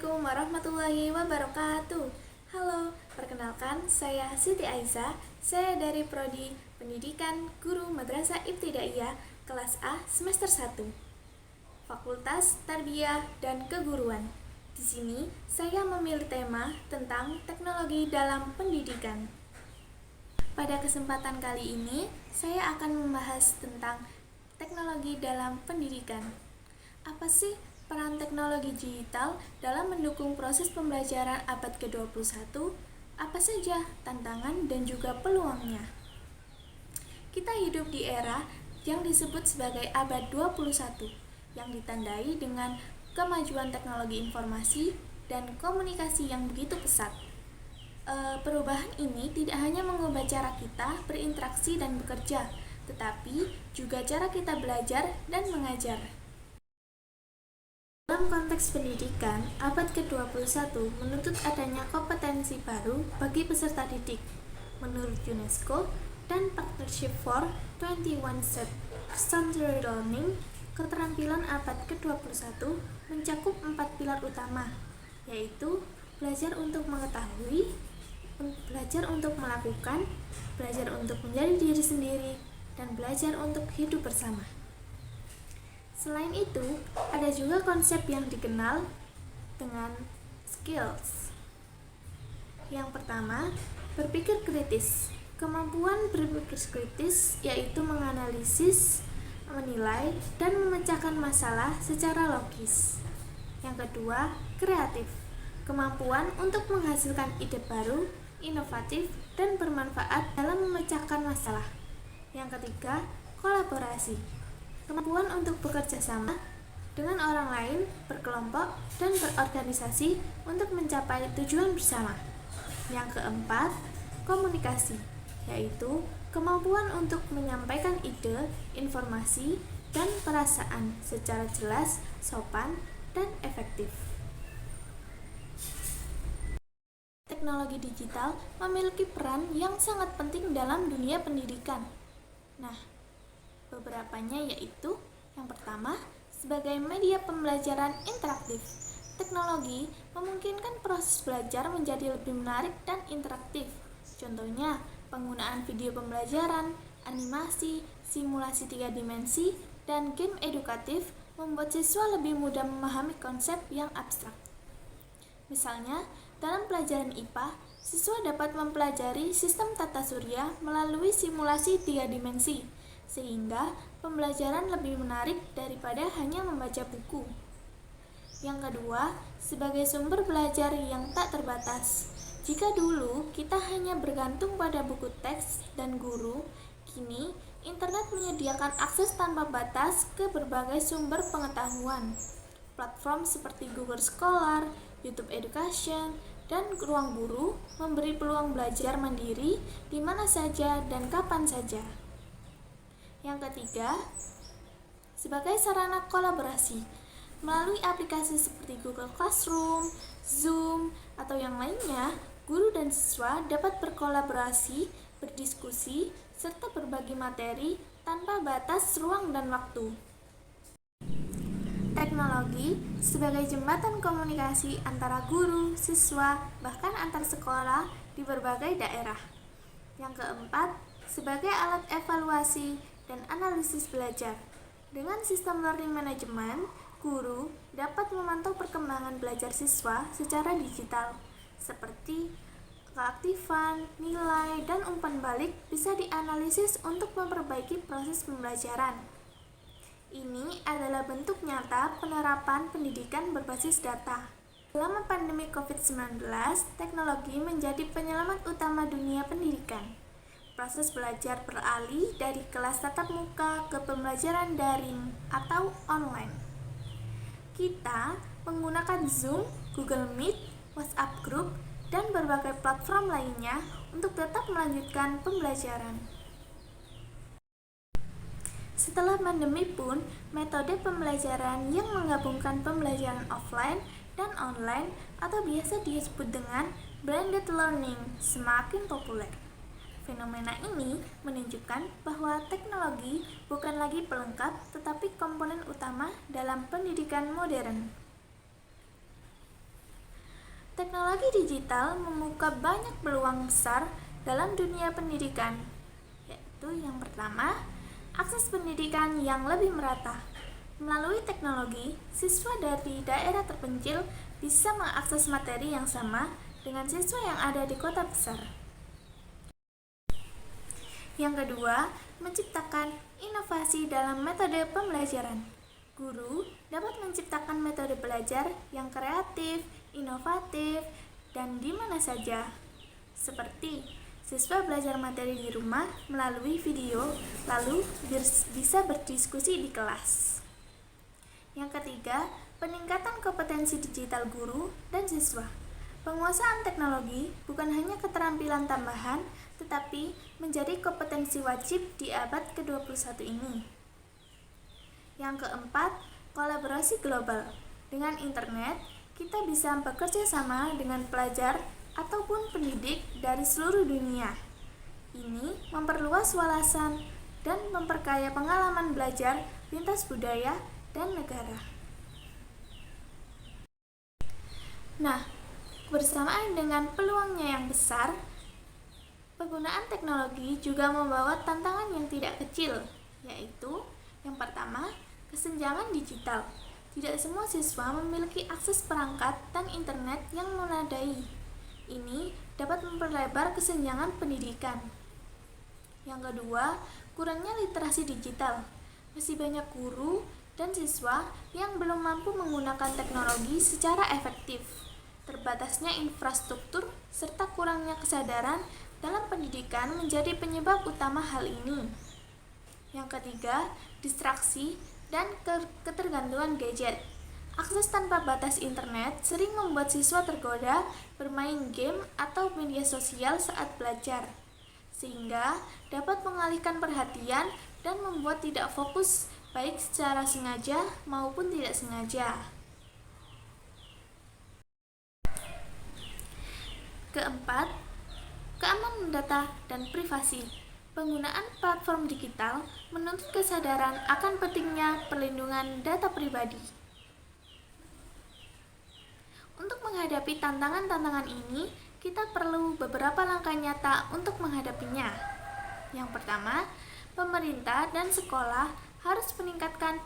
Assalamualaikum warahmatullahi wabarakatuh. Halo, perkenalkan saya Siti Aiza. Saya dari Prodi Pendidikan Guru Madrasah Ibtidaiyah kelas A semester 1, Fakultas Tarbiyah dan Keguruan. Di sini saya memilih tema tentang teknologi dalam pendidikan. Pada kesempatan kali ini, saya akan membahas tentang teknologi dalam pendidikan. Apa sih peran teknologi digital dalam mendukung proses pembelajaran abad ke-21? Apa saja tantangan dan juga peluangnya? Kita hidup di era yang disebut sebagai abad 21, yang ditandai dengan kemajuan teknologi informasi dan komunikasi yang begitu pesat. Perubahan ini tidak hanya mengubah cara kita berinteraksi dan bekerja, tetapi juga cara kita belajar dan mengajar. Dalam konteks pendidikan, abad ke-21 menuntut adanya kompetensi baru bagi peserta didik. Menurut UNESCO dan Partnership for 21st Century Learning, keterampilan abad ke-21 mencakup 4 pilar utama, yaitu belajar untuk mengetahui, belajar untuk melakukan, belajar untuk menjadi diri sendiri, dan belajar untuk hidup bersama. Selain itu, ada juga konsep yang dikenal dengan skills. Yang pertama, berpikir kritis. Kemampuan berpikir kritis yaitu menganalisis, menilai, dan memecahkan masalah secara logis. Yang kedua, kreatif. Kemampuan untuk menghasilkan ide baru, inovatif, dan bermanfaat dalam memecahkan masalah. Yang ketiga, kolaborasi. Kemampuan untuk bekerja sama dengan orang lain, berkelompok, dan berorganisasi untuk mencapai tujuan bersama. Yang keempat, komunikasi, yaitu kemampuan untuk menyampaikan ide, informasi, dan perasaan secara jelas, sopan, dan efektif. Teknologi digital memiliki peran yang sangat penting dalam dunia pendidikan. Nah, beberapanya yaitu yang pertama, sebagai media pembelajaran interaktif. Teknologi memungkinkan proses belajar menjadi lebih menarik dan interaktif. Contohnya, penggunaan video pembelajaran, animasi, simulasi 3 dimensi, dan game edukatif membuat siswa lebih mudah memahami konsep yang abstrak. Misalnya, dalam pelajaran IPA, siswa dapat mempelajari sistem tata surya melalui simulasi 3 dimensi, sehingga pembelajaran lebih menarik daripada hanya membaca buku. Yang kedua, sebagai sumber belajar yang tak terbatas. Jika dulu kita hanya bergantung pada buku teks dan guru, kini internet menyediakan akses tanpa batas ke berbagai sumber pengetahuan. Platform seperti Google Scholar, YouTube Education, dan Ruang Guru memberi peluang belajar mandiri di mana saja dan kapan saja. Yang ketiga, sebagai sarana kolaborasi, melalui aplikasi seperti Google Classroom, Zoom, atau yang lainnya, guru dan siswa dapat berkolaborasi, berdiskusi, serta berbagi materi tanpa batas ruang dan waktu. Teknologi sebagai jembatan komunikasi antara guru, siswa, bahkan antar sekolah di berbagai daerah. Yang keempat, sebagai alat evaluasi dan analisis belajar. Dengan sistem learning management, guru dapat memantau perkembangan belajar siswa secara digital, seperti keaktifan, nilai, dan umpan balik bisa dianalisis untuk memperbaiki proses pembelajaran. Ini adalah bentuk nyata penerapan pendidikan berbasis data. Selama pandemi COVID-19, teknologi menjadi penyelamat utama dunia pendidikan. Proses belajar beralih dari kelas tatap muka ke pembelajaran daring atau online. Kita menggunakan Zoom, Google Meet, WhatsApp Group, dan berbagai platform lainnya untuk tetap melanjutkan pembelajaran. Setelah pandemi pun, metode pembelajaran yang menggabungkan pembelajaran offline dan online atau biasa disebut dengan blended learning semakin populer. Fenomena ini menunjukkan bahwa teknologi bukan lagi pelengkap tetapi komponen utama dalam pendidikan modern. Teknologi digital membuka banyak peluang besar dalam dunia pendidikan, yaitu yang pertama, akses pendidikan yang lebih merata. Melalui teknologi, siswa dari daerah terpencil bisa mengakses materi yang sama dengan siswa yang ada di kota besar. Yang kedua, menciptakan inovasi dalam metode pembelajaran. Guru dapat menciptakan metode belajar yang kreatif, inovatif, dan di mana saja. Seperti siswa belajar materi di rumah melalui video, lalu bisa berdiskusi di kelas. Yang ketiga, peningkatan kompetensi digital guru dan siswa. Penguasaan teknologi bukan hanya keterampilan tambahan, tetapi menjadi kompetensi wajib di abad ke-21 ini. Yang keempat, kolaborasi global. Dengan internet, kita bisa bekerja sama dengan pelajar ataupun pendidik dari seluruh dunia. Ini memperluas wawasan dan memperkaya pengalaman belajar lintas budaya dan negara. Nah, bersamaan dengan peluangnya yang besar, penggunaan teknologi juga membawa tantangan yang tidak kecil, yaitu yang pertama, kesenjangan digital. Tidak semua siswa memiliki akses perangkat dan internet yang memadai. Ini dapat memperlebar kesenjangan pendidikan. Yang kedua, kurangnya literasi digital. Masih banyak guru dan siswa yang belum mampu menggunakan teknologi secara efektif. Terbatasnya infrastruktur serta kurangnya kesadaran dalam pendidikan menjadi penyebab utama hal ini. Yang ketiga, distraksi dan ketergantungan gadget. Akses tanpa batas internet sering membuat siswa tergoda bermain game atau media sosial saat belajar, sehingga dapat mengalihkan perhatian dan membuat tidak fokus baik secara sengaja maupun tidak sengaja. Keempat, keamanan data dan privasi. Penggunaan platform digital menuntut kesadaran akan pentingnya perlindungan data pribadi. Untuk menghadapi tantangan-tantangan ini, kita perlu beberapa langkah nyata untuk menghadapinya. Yang pertama, pemerintah dan sekolah harus meningkatkan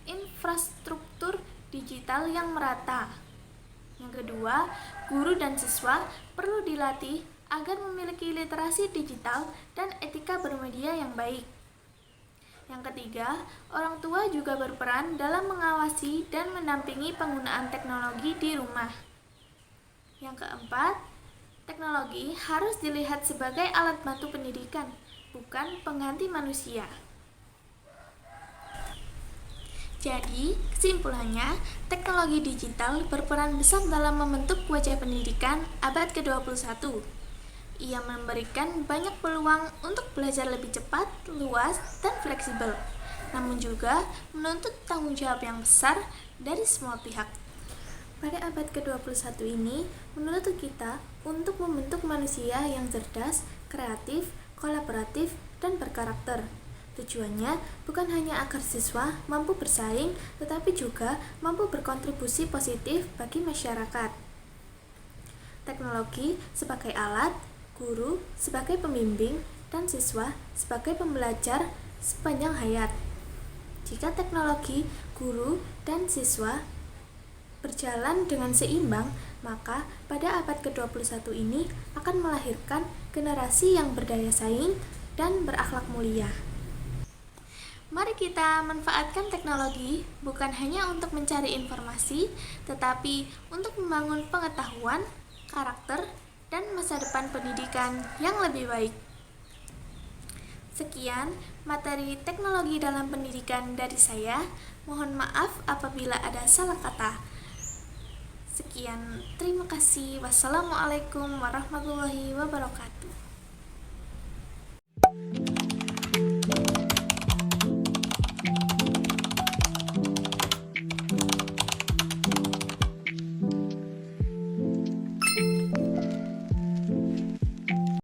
infrastruktur digital yang merata. Yang kedua, guru dan siswa perlu dilatih agar memiliki literasi digital dan etika bermedia yang baik. Yang ketiga, orang tua juga berperan dalam mengawasi dan mendampingi penggunaan teknologi di rumah. Yang keempat, teknologi harus dilihat sebagai alat bantu pendidikan, bukan pengganti manusia. Jadi, kesimpulannya, teknologi digital berperan besar dalam membentuk wajah pendidikan abad ke-21. Ia memberikan banyak peluang untuk belajar lebih cepat, luas, dan fleksibel, namun juga menuntut tanggung jawab yang besar dari semua pihak. Pada abad ke-21 ini, menuntut kita untuk membentuk manusia yang cerdas, kreatif, kolaboratif, dan berkarakter. Tujuannya bukan hanya agar siswa mampu bersaing, tetapi juga mampu berkontribusi positif bagi masyarakat. Teknologi sebagai alat, guru sebagai pembimbing, dan siswa sebagai pembelajar sepanjang hayat. Jika teknologi, guru, dan siswa berjalan dengan seimbang, maka pada abad ke-21 ini akan melahirkan generasi yang berdaya saing dan berakhlak mulia. Mari kita manfaatkan teknologi bukan hanya untuk mencari informasi, tetapi untuk membangun pengetahuan, karakter, dan masa depan pendidikan yang lebih baik. Sekian materi teknologi dalam pendidikan dari saya. Mohon maaf apabila ada salah kata. Sekian, terima kasih. Wassalamualaikum warahmatullahi wabarakatuh.